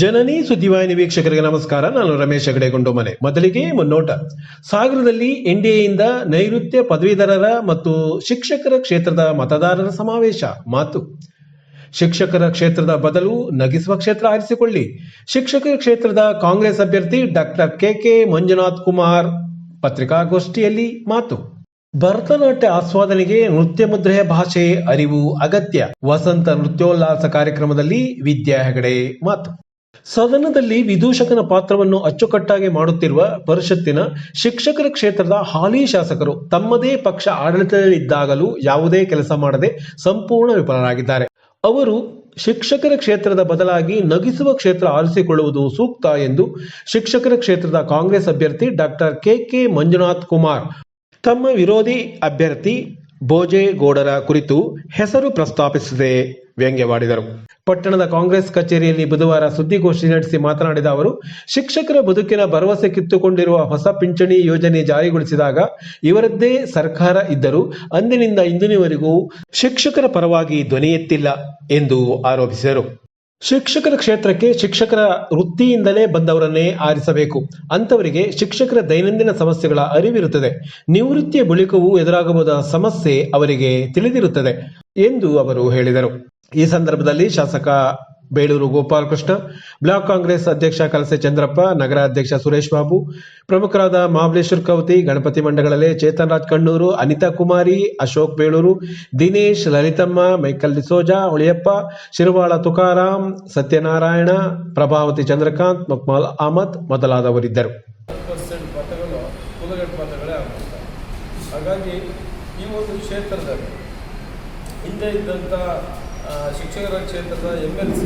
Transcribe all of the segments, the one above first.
ಜನನಿ ಸುದ್ದಿವಾಹಿನಿ ವೀಕ್ಷಕರಿಗೆ ನಮಸ್ಕಾರ. ನಾನು ರಮೇಶ್ ಹೆಗಡೆ ಗುಂಡುಮನೆ. ಮೊದಲಿಗೆ ಮುನ್ನೋಟ. ಸಾಗರದಲ್ಲಿ ಎನ್ಡಿಎಯಿಂದ ನೈಋತ್ಯ ಪದವೀಧರರ ಮತ್ತು ಶಿಕ್ಷಕರ ಕ್ಷೇತ್ರದ ಮತದಾರರ ಸಮಾವೇಶ. ಮಾತು. ಶಿಕ್ಷಕರ ಕ್ಷೇತ್ರದ ಬದಲು ನಗಿಸುವ ಕ್ಷೇತ್ರ ಆರಿಸಿಕೊಳ್ಳಿ. ಶಿಕ್ಷಕರ ಕ್ಷೇತ್ರದ ಕಾಂಗ್ರೆಸ್ ಅಭ್ಯರ್ಥಿ ಡಾಕ್ಟರ್ ಕೆ ಮಂಜುನಾಥ್ ಕುಮಾರ್ ಪತ್ರಿಕಾಗೋಷ್ಠಿಯಲ್ಲಿ ಮಾತು. ಭರತನಾಟ್ಯ ಆಸ್ವಾದನೆಗೆ ನೃತ್ಯ ಮುದ್ರೆಯ ಭಾಷೆ ಅರಿವು ಅಗತ್ಯ. ವಸಂತ ನೃತ್ಯೋಲ್ಲಾಸ ಕಾರ್ಯಕ್ರಮದಲ್ಲಿ ವಿದ್ಯಾ ಹೆಗಡೆ ಮಾತು. ಸದನದಲ್ಲಿ ವಿದೂಷಕನ ಪಾತ್ರವನ್ನು ಅಚ್ಚುಕಟ್ಟಾಗಿ ಮಾಡುತ್ತಿರುವ ಪರಿಷತ್ತಿನ ಶಿಕ್ಷಕರ ಕ್ಷೇತ್ರದ ಹಾಲಿ ಶಾಸಕರು ತಮ್ಮದೇ ಪಕ್ಷ ಆಡಳಿತದಲ್ಲಿದ್ದಾಗಲೂ ಯಾವುದೇ ಕೆಲಸ ಮಾಡದೆ ಸಂಪೂರ್ಣ ವಿಫಲರಾಗಿದ್ದಾರೆ. ಅವರು ಶಿಕ್ಷಕರ ಕ್ಷೇತ್ರದ ಬದಲಾಗಿ ನಗಿಸುವ ಕ್ಷೇತ್ರ ಆರಿಸಿಕೊಳ್ಳುವುದು ಸೂಕ್ತ ಎಂದು ಶಿಕ್ಷಕರ ಕ್ಷೇತ್ರದ ಕಾಂಗ್ರೆಸ್ ಅಭ್ಯರ್ಥಿ ಡಾಕ್ಟರ್ ಕೆ ಮಂಜುನಾಥ್ ಕುಮಾರ್ ತಮ್ಮ ವಿರೋಧಿ ಅಭ್ಯರ್ಥಿ ಭೋಜೇಗೌಡರ ಕುರಿತು ಹೆಸರು ಪ್ರಸ್ತಾಪಿಸದೆ ವ್ಯಂಗ್ಯವಾಡಿದರು. ಪಟ್ಟಣದ ಕಾಂಗ್ರೆಸ್ ಕಚೇರಿಯಲ್ಲಿ ಬುಧವಾರ ಸುದ್ದಿಗೋಷ್ಠಿ ನಡೆಸಿ ಮಾತನಾಡಿದ ಅವರು, ಶಿಕ್ಷಕರ ಬದುಕಿನ ಭರವಸೆ ಕಿತ್ತುಕೊಂಡಿರುವ ಹೊಸ ಪಿಂಚಣಿ ಯೋಜನೆ ಜಾರಿಗೊಳಿಸಿದಾಗ ಇವರದ್ದೇ ಸರ್ಕಾರ ಇದ್ದರೂ ಅಂದಿನಿಂದ ಇಂದಿನವರೆಗೂ ಶಿಕ್ಷಕರ ಪರವಾಗಿ ಧ್ವನಿ ಎತ್ತಿಲ್ಲ ಎಂದು ಆರೋಪಿಸಿದರು. ಶಿಕ್ಷಕರ ಕ್ಷೇತ್ರಕ್ಕೆ ಶಿಕ್ಷಕರ ವೃತ್ತಿಯಿಂದಲೇ ಬಂದವರನ್ನೇ ಆರಿಸಬೇಕು. ಅಂತವರಿಗೆ ಶಿಕ್ಷಕರ ದೈನಂದಿನ ಸಮಸ್ಯೆಗಳ ಅರಿವಿರುತ್ತದೆ. ನಿವೃತ್ತಿಯ ಬಳಿಕವೂ ಎದುರಾಗಬಹುದಾದ ಸಮಸ್ಯೆ ಅವರಿಗೆ ತಿಳಿದಿರುತ್ತದೆ ಎಂದು ಅವರು ಹೇಳಿದರು. ಈ ಸಂದರ್ಭದಲ್ಲಿ ಶಾಸಕ ಬೇಳೂರು ಗೋಪಾಲಕೃಷ್ಣ, ಬ್ಲಾಕ್ ಕಾಂಗ್ರೆಸ್ ಅಧ್ಯಕ್ಷ ಕಲಸೆ ಚಂದ್ರಪ್ಪ, ನಗರ ಅಧ್ಯಕ್ಷ ಸುರೇಶ್ ಬಾಬು, ಪ್ರಮುಖರಾದ ಮಹಾಬಲೇಶ್ವರ್ ಕೌತಿ, ಗಣಪತಿ ಮಂಡಗಳಲೆ, ಚೇತನ್ ರಾಜ್ ಕಣ್ಣೂರು, ಅನಿತಾ ಕುಮಾರಿ, ಅಶೋಕ್ ಬೇಳೂರು, ದಿನೇಶ್, ಲಲಿತಮ್ಮ, ಮೈಕಲ್ ಡಿಸೋಜಾ, ಉಳಿಯಪ್ಪ, ಶಿರವಾಳ ತುಕಾರಾಮ್, ಸತ್ಯನಾರಾಯಣ, ಪ್ರಭಾವತಿ ಚಂದ್ರಕಾಂತ್, ಮಕ್ಮಾಲ್ ಅಹಮದ್ ಮೊದಲಾದವರಿದ್ದರು. ಹಾಗಾಗಿ ಈ ಒಂದು ಕ್ಷೇತ್ರದಲ್ಲಿ ಹಿಂದೆ ಇದ್ದಂಥ ಶಿಕ್ಷಕರ ಕ್ಷೇತ್ರದ MLC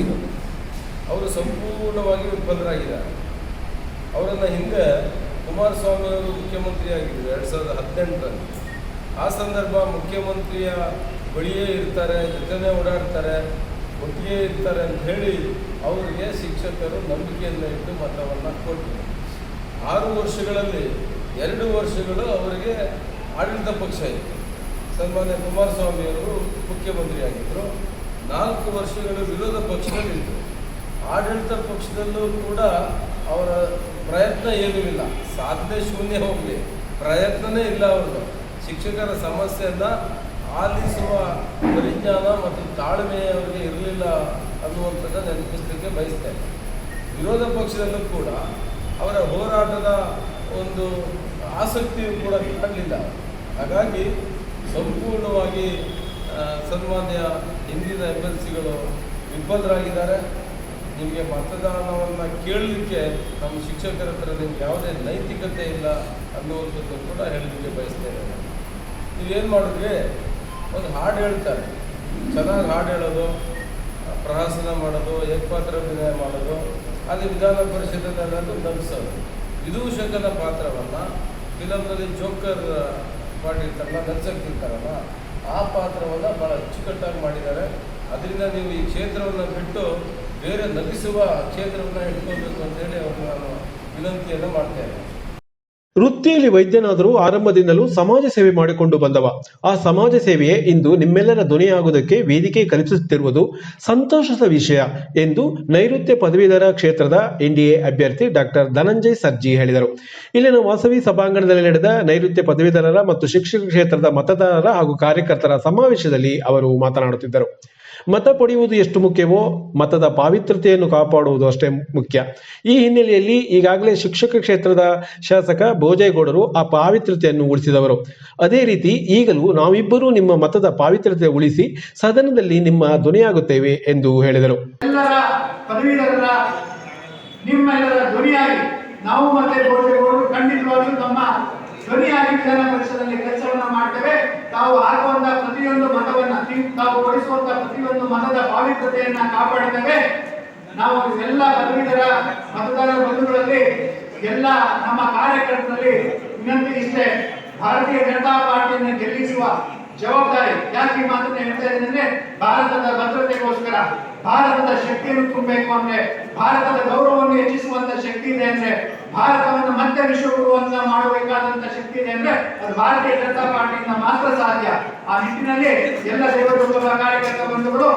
ಅವರು ಸಂಪೂರ್ಣವಾಗಿ ವಿಫಲರಾಗಿದ್ದಾರೆ. ಅವರನ್ನು ಹಿಂದೆ ಕುಮಾರಸ್ವಾಮಿ ಅವರು ಮುಖ್ಯಮಂತ್ರಿಯಾಗಿದ್ದರು 2018ರಲ್ಲಿ. ಆ ಸಂದರ್ಭ ಮುಖ್ಯಮಂತ್ರಿಯ ಬಳಿಯೇ ಇರ್ತಾರೆ, ಜೊತೆನೇ ಓಡಾಡ್ತಾರೆ, ಒಟ್ಟಿಗೆ ಇರ್ತಾರೆ ಅಂತ ಹೇಳಿ ಅವರಿಗೆ ಶಿಕ್ಷಕರು ನಂಬಿಕೆಯನ್ನು ಇಟ್ಟು ಮತವನ್ನು ಕೊಟ್ಟರು. 6 ವರ್ಷಗಳಲ್ಲಿ 2 ವರ್ಷಗಳು ಅವರಿಗೆ ಆಡಳಿತ ಪಕ್ಷ ಇತ್ತು. ಸನ್ಮಾನ್ಯ ಕುಮಾರಸ್ವಾಮಿಯವರು ಮುಖ್ಯಮಂತ್ರಿಯಾಗಿದ್ದರು. 4 ವರ್ಷಗಳು ವಿರೋಧ ಪಕ್ಷದಲ್ಲಿದ್ದರು. ಆಡಳಿತ ಪಕ್ಷದಲ್ಲೂ ಕೂಡ ಅವರ ಪ್ರಯತ್ನ ಏನೂ ಇಲ್ಲ, ಸಾಧನೆ ಶೂನ್ಯ ಹೋಗಲಿ, ಪ್ರಯತ್ನವೇ ಇಲ್ಲ. ಅವರು ಶಿಕ್ಷಕರ ಸಮಸ್ಯೆಯನ್ನು ಆಲಿಸುವ ಪರಿಜ್ಞಾನ ಮತ್ತು ತಾಳ್ಮೆ ಅವರಿಗೆ ಇರಲಿಲ್ಲ ಅನ್ನುವಂಥದ್ದು ನೆನಪಿಸಲಿಕ್ಕೆ ಬಯಸ್ತೇನೆ. ವಿರೋಧ ಪಕ್ಷದಲ್ಲೂ ಕೂಡ ಅವರ ಹೋರಾಟದ ಒಂದು ಆಸಕ್ತಿಯು ಕೂಡ ಕಾಣಲಿಲ್ಲ. ಹಾಗಾಗಿ ಸಂಪೂರ್ಣವಾಗಿ ಸನ್ಮಾನ್ಯ ಹಿಂದಿನ MLCಗಳು ವಿಫಲರಾಗಿದ್ದಾರೆ. ನಿಮಗೆ ಮತದಾನವನ್ನು ಕೇಳಲಿಕ್ಕೆ ನಮ್ಮ ಶಿಕ್ಷಕರ ಹತ್ರ ನಿಮ್ಗೆ ಯಾವುದೇ ನೈತಿಕತೆ ಇಲ್ಲ ಅನ್ನುವಂಥದ್ದು ಕೂಡ ಹೇಳಲಿಕ್ಕೆ ಬಯಸ್ತೇನೆ. ನೀವೇನು ಮಾಡಿದ್ರಿ, ಒಂದು ಹಾಡು ಹೇಳ್ತಾರೆ, ಚೆನ್ನಾಗಿ ಹಾಡು ಹೇಳೋದು, ಪ್ರಹಸನ ಮಾಡೋದು, ಏಕಪಾತ್ರ ಅಭಿನಯ ಮಾಡೋದು, ಅಲ್ಲಿ ವಿಧಾನ ಪರಿಷತ್ತಿನಲ್ಲಿ ನಗಿಸೋದು. ವಿದೂಷಕನ ಪಾತ್ರವನ್ನು ಫಿಲಮ್ನಲ್ಲಿ ಜೋಕರ್ ಮಾಡಿರ್ತಾರಲ್ಲ, ನಗ್ಸಕ್ಕಿರ್ತಾರಲ್ಲ, ಆ ಪಾತ್ರವನ್ನು ಭಾಳ ಅಚ್ಚುಕಟ್ಟಾಗಿ ಮಾಡಿದ್ದಾರೆ. ಅದರಿಂದ ನೀವು ಈ ಕ್ಷೇತ್ರವನ್ನು ಬಿಟ್ಟು ಬೇರೆ ನಗಿಸುವ ಕ್ಷೇತ್ರವನ್ನು ಇಟ್ಕೋಬೇಕು ಅಂತೇಳಿ ಅವ್ರನ್ನ ನಾನು ವಿನಂತಿಯನ್ನು ಮಾಡ್ತೇನೆ. ವೃತ್ತಿಯಲ್ಲಿ ವೈದ್ಯನಾದರೂ ಆರಂಭದಿಂದಲೂ ಸಮಾಜ ಸೇವೆ ಮಾಡಿಕೊಂಡು ಬಂದವ. ಆ ಸಮಾಜ ಸೇವೆಯೇ ಇಂದು ನಿಮ್ಮೆಲ್ಲರ ಧ್ವನಿಯಾಗುವುದಕ್ಕೆ ವೇದಿಕೆ ಕಲ್ಪಿಸುತ್ತಿರುವುದು ಸಂತೋಷದ ವಿಷಯ ಎಂದು ನೈಋತ್ಯ ಪದವೀಧರ ಕ್ಷೇತ್ರದ NDA ಅಭ್ಯರ್ಥಿ ಡಾಕ್ಟರ್ ಧನಂಜಯ್ ಸರ್ಜಿ ಹೇಳಿದರು. ಇಲ್ಲಿನ ವಾಸವಿ ಸಭಾಂಗಣದಲ್ಲಿ ನಡೆದ ನೈಋತ್ಯ ಪದವೀಧರರ ಮತ್ತು ಶಿಕ್ಷಕ ಕ್ಷೇತ್ರದ ಮತದಾರರ ಹಾಗೂ ಕಾರ್ಯಕರ್ತರ ಸಮಾವೇಶದಲ್ಲಿ ಅವರು ಮಾತನಾಡುತ್ತಿದ್ದರು. ಮತ ಪಡೆಯುವುದು ಎಷ್ಟು ಮುಖ್ಯವೋ ಮತದ ಪಾವಿತ್ರ್ಯತೆಯನ್ನು ಕಾಪಾಡುವುದು ಅಷ್ಟೇ ಮುಖ್ಯ. ಈ ಹಿನ್ನೆಲೆಯಲ್ಲಿ ಈಗಾಗಲೇ ಶಿಕ್ಷಕ ಕ್ಷೇತ್ರದ ಶಾಸಕ ಭೋಜೇಗೌಡರು ಆ ಪಾವಿತ್ರ್ಯತೆಯನ್ನು ಉಳಿಸಿದವರು. ಅದೇ ರೀತಿ ಈಗಲೂ ನಾವಿಬ್ಬರೂ ನಿಮ್ಮ ಮತದ ಪಾವಿತ್ರ್ಯತೆ ಉಳಿಸಿ ಸದನದಲ್ಲಿ ನಿಮ್ಮ ಧ್ವನಿಯಾಗುತ್ತೇವೆ ಎಂದು ಹೇಳಿದರು. ನಾವು ಮತ್ತೆ ಭೋಜೇಗೌಡರು ಖಂಡಿತವಾಗ್ಲೂ ನಮ್ಮ ಧ್ವನಿಯಾಗಿ ವಿಧಾನ ಪರಿಷತ್ನಲ್ಲಿ ಕೆಲಸವನ್ನ ಮಾಡ್ತೇವೆ. ತಾವು ಹಾಕುವಂತ ಪ್ರತಿಯೊಂದು ಮತವನ್ನ, ತಾವು ಕೊಡಿಸುವಂತ ಪ್ರತಿಯೊಂದು ಮತದ ಪಾವಿತ್ರ್ಯತೆಯನ್ನ ಕಾಪಾಡುತ್ತೇವೆ. ನಾವು ಎಲ್ಲ ಪದವೀಧರ ಮತದಾರ ಬಂಧುಗಳಲ್ಲಿ, ಎಲ್ಲ ನಮ್ಮ ಕಾರ್ಯಕರ್ತರಲ್ಲಿ ವಿನಂತಿ ಇಷ್ಟೇ, ಭಾರತೀಯ ಜನತಾ ಪಾರ್ಟಿಯನ್ನು ಗೆಲ್ಲಿಸುವ ಜವಾಬ್ದಾರಿ. ಯಾಕೆ ಈ ಮಾತನ್ನ ಹೇಳ್ತಾ ಇದ್ದೇನೆ ಅಂದ್ರೆ, ಭಾರತದ ಭದ್ರತೆಗೋಸ್ಕರ, ಭಾರತದ ಶಕ್ತಿಯನ್ನು ತುಂಬಬೇಕು ಅಂದ್ರೆ, ಭಾರತದ ಗೌರವವನ್ನು ಹೆಚ್ಚಿಸುವಂತ ಶಕ್ತಿ ಇದೆ ಅಂದ್ರೆ, ಭಾರತವನ್ನು ಮತ್ತೆ ವಿಶ್ವಗುರುವನ್ನ ಮಾಡಬೇಕಾದಂತ ಶಕ್ತಿ ಇದೆ ಅಂದ್ರೆ ಅದು ಭಾರತೀಯ ಜನತಾ ಪಾರ್ಟಿಯಿಂದ ಮಾತ್ರ ಸಾಧ್ಯ. ಆ ನಿಟ್ಟಿನಲ್ಲಿ ಎಲ್ಲ ದೇವರುಗಳ ಕಾರ್ಯಕರ್ತ ಬಂಧುಗಳು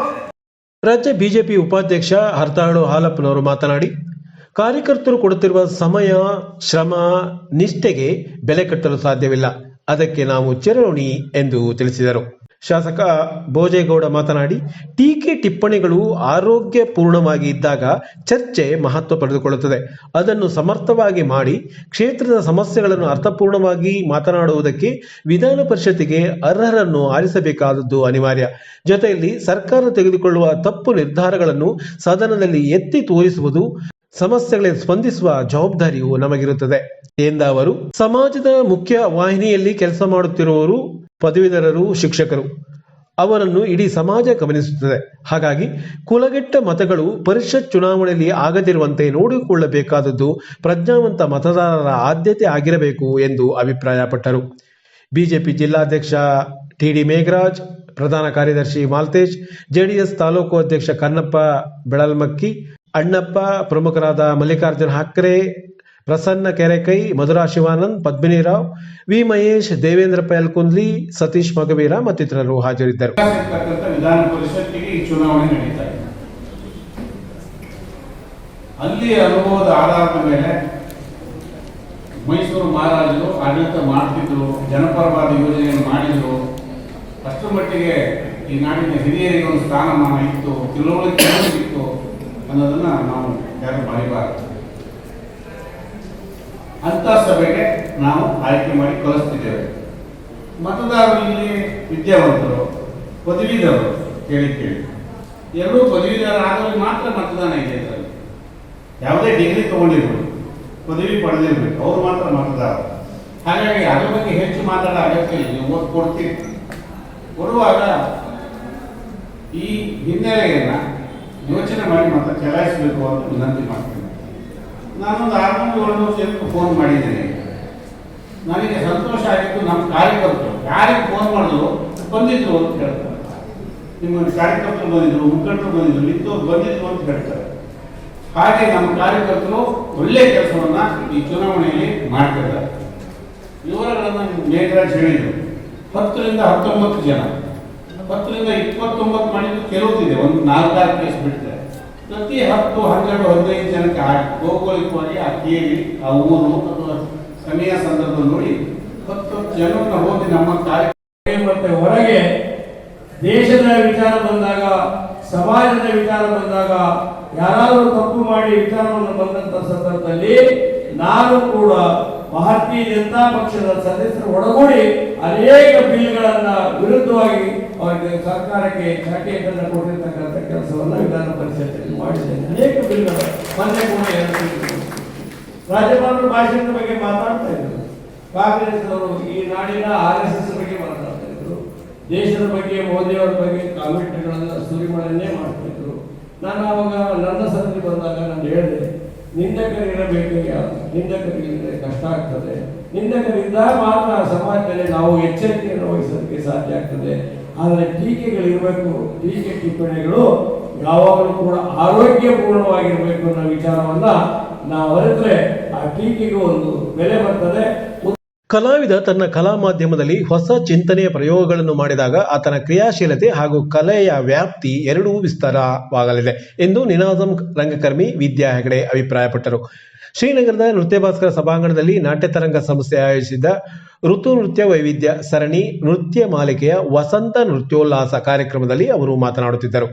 ರಾಜ್ಯ ಬಿಜೆಪಿ ಉಪಾಧ್ಯಕ್ಷ ಹರ್ತಾಳು ಹಾಲಪ್ಪನವರು ಮಾತನಾಡಿ, ಕಾರ್ಯಕರ್ತರು ಕೊಡುತ್ತಿರುವ ಸಮಯ, ಶ್ರಮ, ನಿಷ್ಠೆಗೆ ಬೆಲೆ ಕಟ್ಟಲು ಸಾಧ್ಯವಿಲ್ಲ. ಅದಕ್ಕೆ ನಾವು ಚಿರಋಣಿ ಎಂದು ತಿಳಿಸಿದರು. ಶಾಸಕ ಭೋಜೇಗೌಡ ಮಾತನಾಡಿ, ಟೀಕೆ ಟಿಪ್ಪಣಿಗಳು ಆರೋಗ್ಯಪೂರ್ಣವಾಗಿ ಇದ್ದಾಗ ಚರ್ಚೆ ಮಹತ್ವ ಪಡೆದುಕೊಳ್ಳುತ್ತದೆ. ಅದನ್ನು ಸಮರ್ಥವಾಗಿ ಮಾಡಿ ಕ್ಷೇತ್ರದ ಸಮಸ್ಯೆಗಳನ್ನು ಅರ್ಥಪೂರ್ಣವಾಗಿ ಮಾತನಾಡುವುದಕ್ಕೆ ವಿಧಾನ ಪರಿಷತ್ತಿಗೆ ಅರ್ಹರನ್ನು ಆರಿಸಬೇಕಾದದ್ದು ಅನಿವಾರ್ಯ. ಜೊತೆಯಲ್ಲಿ ಸರ್ಕಾರ ತೆಗೆದುಕೊಳ್ಳುವ ತಪ್ಪು ನಿರ್ಧಾರಗಳನ್ನು ಸದನದಲ್ಲಿ ಎತ್ತಿ ತೋರಿಸುವುದು, ಸಮಸ್ಯೆಗಳಿಗೆ ಸ್ಪಂದಿಸುವ ಜವಾಬ್ದಾರಿಯು ನಮಗಿರುತ್ತದೆ ಎಂದ ಅವರು, ಸಮಾಜದ ಮುಖ್ಯ ವಾಹಿನಿಯಲ್ಲಿ ಕೆಲಸ ಮಾಡುತ್ತಿರುವವರು ಪದವೀಧರರು, ಶಿಕ್ಷಕರು. ಅವರನ್ನು ಇಡೀ ಸಮಾಜ ಗಮನಿಸುತ್ತದೆ. ಹಾಗಾಗಿ ಕುಲಗೆಟ್ಟ ಮತಗಳು ಪರಿಷತ್ ಚುನಾವಣೆಯಲ್ಲಿ ಆಗದಿರುವಂತೆ ನೋಡಿಕೊಳ್ಳಬೇಕಾದದ್ದು ಪ್ರಜ್ಞಾವಂತ ಮತದಾರರ ಆದ್ಯತೆ ಆಗಿರಬೇಕು ಎಂದು ಅಭಿಪ್ರಾಯಪಟ್ಟರು. ಬಿಜೆಪಿ ಜಿಲ್ಲಾಧ್ಯಕ್ಷ ಟಿ.ಡಿ. ಮೇಘರಾಜ್, ಪ್ರಧಾನ ಕಾರ್ಯದರ್ಶಿ ಮಾಲ್ತೇಶ್, ಜೆಡಿಎಸ್ ತಾಲೂಕು ಅಧ್ಯಕ್ಷ ಕನ್ನಪ್ಪ ಬೆಳಲ್ಮಕ್ಕಿ, ಅಣ್ಣಪ್ಪ, ಪ್ರಮುಖರಾದ ಮಲ್ಲಿಕಾರ್ಜುನ ಹಕ್ರೆ, ಪ್ರಸನ್ನ ಕೆರೆಕೈ, ಮಧುರಾ ಶಿವಾನಂದ್, ಪದ್ಮಿನಿ ರಾವ್, ವಿ ಮಹೇಶ್, ದೇವೇಂದ್ರ ಪಯಲ್ಕುಂದ್ಲಿ, ಸತೀಶ್ ಮಗವೀರ ಮತ್ತಿತರರು ಹಾಜರಿದ್ದರು. ವಿಧಾನ ಪರಿಷತ್ತಿಗೆ ಈ ಚುನಾವಣೆ ನಡೀತಾ ಇದೆ. ಅಲ್ಲಿ ಅನುಭವದ ಆಧಾರದ ಮೇಲೆ ಮೈಸೂರು ಮಹಾರಾಜರು ಆಡಳಿತ ಮಾಡ್ತಿದ್ರು, ಜನಪರವಾದ ಯೋಜನೆಯನ್ನು ಮಾಡಿದ್ರು. ಅಷ್ಟರ ಮಟ್ಟಿಗೆ ಈ ನಾಡಿನ ಹಿರಿಯರಿಗೆ ಒಂದು ಸ್ಥಾನಮಾನ ಇತ್ತು, ತಿಳುವಳಿಕೆ ಇತ್ತು ಅನ್ನೋದನ್ನ ನಾವು ಯಾರು ಮರಿಬಾರದು. ಅಂತ ಸಭೆಗೆ ನಾವು ಆಯ್ಕೆ ಮಾಡಿ ಕಳಿಸ್ತಿದ್ದೇವೆ. ಮತದಾರರು ಇಲ್ಲಿ ವಿದ್ಯಾವಂತರು, ಪದವೀಧರರು, ಕೇಳಿ ಎರಡೂ ಪದವೀಧರ ಆದವರಿಗೆ ಮಾತ್ರ ಮತದಾನ ಇದೆ ಇದರಲ್ಲಿ. ಯಾವುದೇ ಡಿಗ್ರಿ ತಗೊಂಡಿರ್ಬೋದು, ಪದವಿ ಪಡೆದಿರ್ಬೇಕು, ಅವರು ಮಾತ್ರ ಮತದಾರರು. ಹಾಗಾಗಿ ಅದ್ರ ಬಗ್ಗೆ ಹೆಚ್ಚು ಮಾತಾಡೋ ಅಗತ್ಯ ಇಲ್ಲ. ನೀವು ಓಟ್ ಕೊಡ್ತೀರಿ. ಕೊಡುವಾಗ ಈ ಹಿನ್ನೆಲೆಯನ್ನ ಯೋಚನೆ ಮಾಡಿ ಮತ ಚಲಾಯಿಸಬೇಕು ಅಂತ ವಿನಂತಿ ಮಾಡ್ತೀನಿ. ನಾನೊಂದು 600-700 ಜನಕ್ಕೆ ಫೋನ್ ಮಾಡಿದ್ದೇನೆ. ನನಗೆ ಸಂತೋಷ ಆಗಿತ್ತು. ನಮ್ಮ ಕಾರ್ಯಕರ್ತರು ಯಾರಿಗೆ ಫೋನ್ ಮಾಡಿದ್ರು ಬಂದಿದ್ರು ಅಂತ ಹೇಳ್ತಾರೆ. ನಿಮ್ಮ ಕಾರ್ಯಕರ್ತರು ಬಂದಿದ್ರು, ಮುಖಂಡರು ಬಂದಿದ್ರು, ನಿಂತವ್ರು ಬಂದಿದ್ರು ಅಂತ ಹೇಳ್ತಾರೆ. ಹಾಗೆ ನಮ್ಮ ಕಾರ್ಯಕರ್ತರು ಒಳ್ಳೆಯ ಕೆಲಸವನ್ನ ಈ ಚುನಾವಣೆಯಲ್ಲಿ ಮಾಡ್ತಿದ್ದಾರೆ. ವಿವರಗಳನ್ನು ಮೇಘರಾಜ್ ಹೇಳಿದರು. 10ರಿಂದ 19 ಜನ, 10ರಿಂದ 29 ಮಾಡಿದ್ದು ಕೆಲವುದಿದೆ, ಒಂದು 4-6 ಕೇಸ್ ಬಿಡ್ತಾರೆ. ಪ್ರತಿ 10, 12, 15 ಜನಕ್ಕೆ ಭೌಗೋಳಿಕವಾಗಿ ಆ ಕೇಳಿ, ಆ ಊರು ಅಥವಾ ಸಮಯ ಸಂದರ್ಭ ನೋಡಿ 10 ಜನರನ್ನ ಹೋಗಿ ನಮ್ಮ ಕಾರ್ಯ ಮತ್ತೆ ಹೊರಗೆ ದೇಶದ ವಿಚಾರ ಬಂದಾಗ, ಸಮಾಜದ ವಿಚಾರ ಬಂದಾಗ, ಯಾರಾದರೂ ತಪ್ಪು ಮಾಡಿ ವಿಚಾರವನ್ನು ಬಂದಂತ ಸಂದರ್ಭದಲ್ಲಿ ನಾನು ಕೂಡ ಭಾರತೀಯ ಜನತಾ ಪಕ್ಷದ ಸದಸ್ಯರು ಒಳಗೂಡಿ ಅನೇಕ ಬಿಲ್ಗಳನ್ನ ವಿರುದ್ಧವಾಗಿ ಅವರಿಗೆ ಸರ್ಕಾರಕ್ಕೆ ಚಾಟಿಯನ್ನು ಕೊಟ್ಟಿರ್ತಕ್ಕಂಥ ಕೆಲಸವನ್ನ ವಿಧಾನ ಪರಿಷತ್ತಿನಲ್ಲಿ ಮಾಡಿದ್ದೇನೆ. ಅನೇಕ ಬಿಲ್ಗಳು ಮೊನ್ನೆ ಕೂಡ ರಾಜ್ಯಪಾಲರು ಭಾಷಣದ ಬಗ್ಗೆ ಮಾತಾಡ್ತಾ ಇದ್ರು. ಕಾಂಗ್ರೆಸ್ ಅವರು ಈ ನಾಡಿನ RSS ಬಗ್ಗೆ ಮಾತಾಡ್ತಾ ಇದ್ರು. ದೇಶದ ಬಗ್ಗೆ, ಮೋದಿಯವರ ಬಗ್ಗೆ ಕಾಮೆಂಟ್ಗಳನ್ನ ಸುರಿಮಳನ್ನೇ ಮಾಡ್ತಾ ಇದ್ರು. ನಾನು ಅವಾಗ ನನ್ನ ಸರದಿ ಬಂದಾಗ ನಾನು ಹೇಳಿದೆ, ನಿಂದಕರಿರಬೇಕು, ನಿಂದಕರಿಲ್ಲದೆ ಕಷ್ಟ ಆಗ್ತದೆ. ನಿಂದಕರಿದ್ದಾಗ ಮಾತ್ರ ಸಮಾಜದಲ್ಲಿ ನಾವು ಎಚ್ಚರಿಕೆಯನ್ನು ವಹಿಸೋದಕ್ಕೆ ಸಾಧ್ಯ ಆಗ್ತದೆ. ಆದರೆ ಟೀಕೆಗಳಿರಬೇಕು, ಟೀಕೆ ಟಿಪ್ಪಣಿಗಳು ಯಾವಾಗಲೂ ಕೂಡ ಆರೋಗ್ಯಪೂರ್ಣವಾಗಿರಬೇಕು ಅನ್ನೋ ವಿಚಾರವನ್ನ ನಾವು ಅರಿತರೆ ಆ ಟೀಕೆಗೆ ಒಂದು ಬೆಲೆ ಬರ್ತದೆ. ಕಲಾವಿದ ತನ್ನ ಕಲಾ ಮಾಧ್ಯಮದಲ್ಲಿ ಹೊಸ ಚಿಂತನೆಯ ಪ್ರಯೋಗಗಳನ್ನು ಮಾಡಿದಾಗ ಆತನ ಕ್ರಿಯಾಶೀಲತೆ ಹಾಗೂ ಕಲೆಯ ವ್ಯಾಪ್ತಿ ಎರಡೂ ವಿಸ್ತಾರವಾಗಲಿದೆ ಎಂದು ನಿನಾದಂ ರಂಗಕರ್ಮಿ ವಿದ್ಯಾ ಹೆಗಡೆ ಅಭಿಪ್ರಾಯಪಟ್ಟರು. ಶ್ರೀನಗರದ ನೃತ್ಯ ಭಾಸ್ಕರ ಸಭಾಂಗಣದಲ್ಲಿ ನಾಟ್ಯತರಂಗ ಸಂಸ್ಥೆ ಆಯೋಜಿಸಿದ್ದ ಋತು ನೃತ್ಯ ವೈವಿಧ್ಯ ಸರಣಿ ನೃತ್ಯ ಮಾಲಿಕೆಯ ವಸಂತ ನೃತ್ಯೋಲ್ಲಾಸ ಕಾರ್ಯಕ್ರಮದಲ್ಲಿ ಅವರು ಮಾತನಾಡುತ್ತಿದ್ದರು.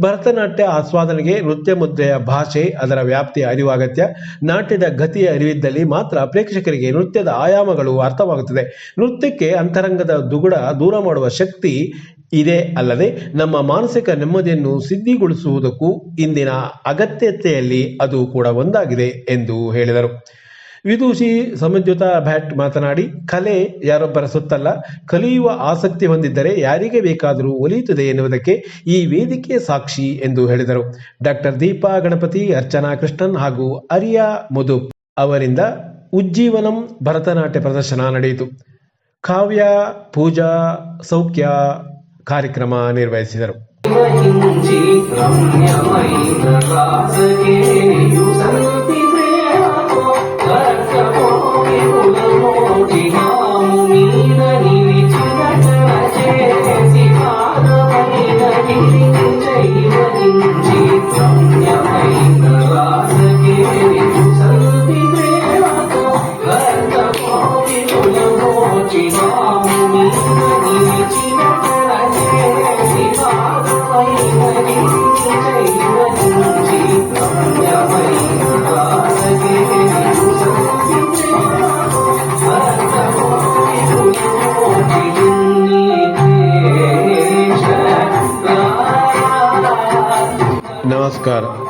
ಭರತನಾಟ್ಯ ಆಸ್ವಾದನೆಗೆ ನೃತ್ಯ ಮುದ್ರೆಯ ಭಾಷೆ, ಅದರ ವ್ಯಾಪ್ತಿಯ ಅರಿವು ಅಗತ್ಯ. ನಾಟ್ಯದ ಗತಿಯ ಅರಿವಿದ್ದಲ್ಲಿ ಮಾತ್ರ ಪ್ರೇಕ್ಷಕರಿಗೆ ನೃತ್ಯದ ಆಯಾಮಗಳು ಅರ್ಥವಾಗುತ್ತದೆ. ನೃತ್ಯಕ್ಕೆ ಅಂತರಂಗದ ದುಗುಡ ದೂರ ಮಾಡುವ ಶಕ್ತಿ ಇದೆ. ಅಲ್ಲದೆ ನಮ್ಮ ಮಾನಸಿಕ ನೆಮ್ಮದಿಯನ್ನು ಸಿದ್ಧಿಗೊಳಿಸುವುದಕ್ಕೂ ಇಂದಿನ ಅಗತ್ಯತೆಯಲ್ಲಿ ಅದು ಕೂಡ ಒಂದಾಗಿದೆ ಎಂದು ಹೇಳಿದರು. ವಿದೂಷಿ ಸಮಂಜುತ ಭಟ್ ಮಾತನಾಡಿ, ಕಲೆ ಯಾರೊಬ್ಬರ ಸೊತ್ತಲ್ಲ, ಕಲಿಯುವ ಆಸಕ್ತಿ ಹೊಂದಿದ್ದರೆ ಯಾರಿಗೆ ಬೇಕಾದರೂ ಒಲಿಯುತ್ತದೆ ಎನ್ನುವುದಕ್ಕೆ ಈ ವೇದಿಕೆ ಸಾಕ್ಷಿ ಎಂದು ಹೇಳಿದರು. ಡಾಕ್ಟರ್ ದೀಪಾ ಗಣಪತಿ, ಅರ್ಚನಾ ಕೃಷ್ಣನ್ ಹಾಗೂ ಅರಿಯಾ ಮುದುಪ್ ಅವರಿಂದ ಉಜ್ಜೀವನಂ ಭರತನಾಟ್ಯ ಪ್ರದರ್ಶನ ನಡೆಯಿತು. ಕಾವ್ಯ, ಪೂಜಾ, ಸೌಖ್ಯ ಕಾರ್ಯಕ್ರಮ ನಿರ್ವಹಿಸಿದರು. Thank you. ನಮಸ್ಕಾರ.